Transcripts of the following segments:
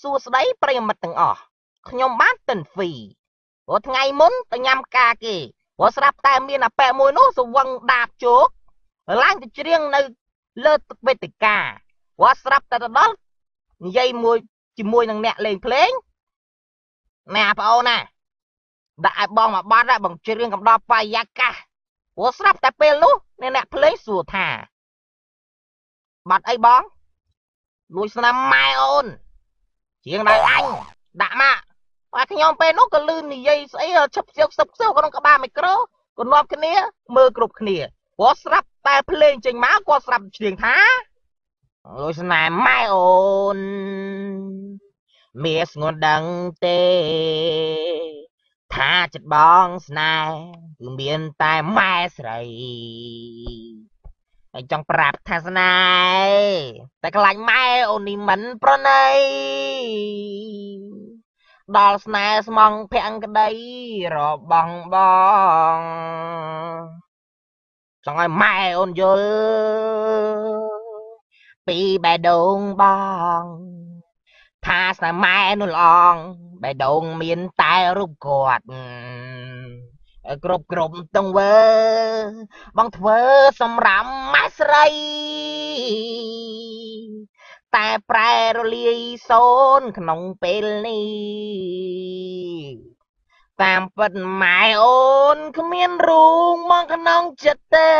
សួស្តីប្រិយមិត្តទាំងអស់ខ្ញុំបានតិនហ្វីព្រោះថ្ងៃមុនទៅញ៉ាំការគេព្រោះស្រាប់តែមានអាប៉ែមួយនោះសវឹងដាបជោកឡើងទៅច្រៀងនៅលើទឹកវេទិកាព្រោះស្រាប់តែទៅដល់និយាយមួយជាមួយនឹងអ្នកលេងភ្លេងណែបងអូនណាដាក់ឲ្យបងមកបាត់បងច្រៀងកំដរបរិយាកាសព្រោះស្រាប់តែពេលនោះអ្នកភ្លេងសួរថាបាត់អីបងលួចស្នាមម៉ែអូនជាងដល់អញដាក់មកបើខ្ញុំពេលនោះក៏លឺនិយាយស្អីឈប់សៀវក្នុងក្បាលមីក្រូក៏នាំគ្នាមើលគ្រប់គ្នាព្រោះស្រាប់តែភ្លេងចេញមកគាត់ស្រាប់ច្រៀងថាលួចស្នាមម៉ែអូនមានស្ងួនដឹងទេថាចិត្តបងស្នេហ៍គឺមានតែម៉ែស្រីហើយចង់ប្រាប់ថាស្នេហ៍តែខ្លាចម៉ែអូននេះមិនប្រណីដល់ស្នេហ៍ស្មងភក្តីរបស់បងចង់ឲ្យម៉ែអូនយល់ពីបេះដូងបងថាស្នេហ៍ម៉ែនោះល្អងបេះដូងមានតែរូបគាត់គ្រប់ទង្វើបងធ្វើសម្រាប់ម៉ែស្រីតែប្រែរលាយសូនក្នុងពេលនេះតាមពិតម៉ែអូនគ្មានរូងមកក្នុងចិត្តទេ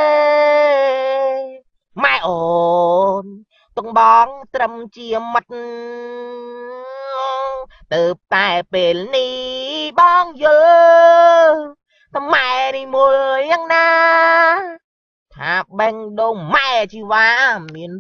ម៉ែអូនទុកបងត្រឹមជាមិត្តទៅតែពេលនេះបងយល់តែម៉ែនេះមួយយ៉ាងណាថាបេះដូងម៉ែជីវ៉ាមាន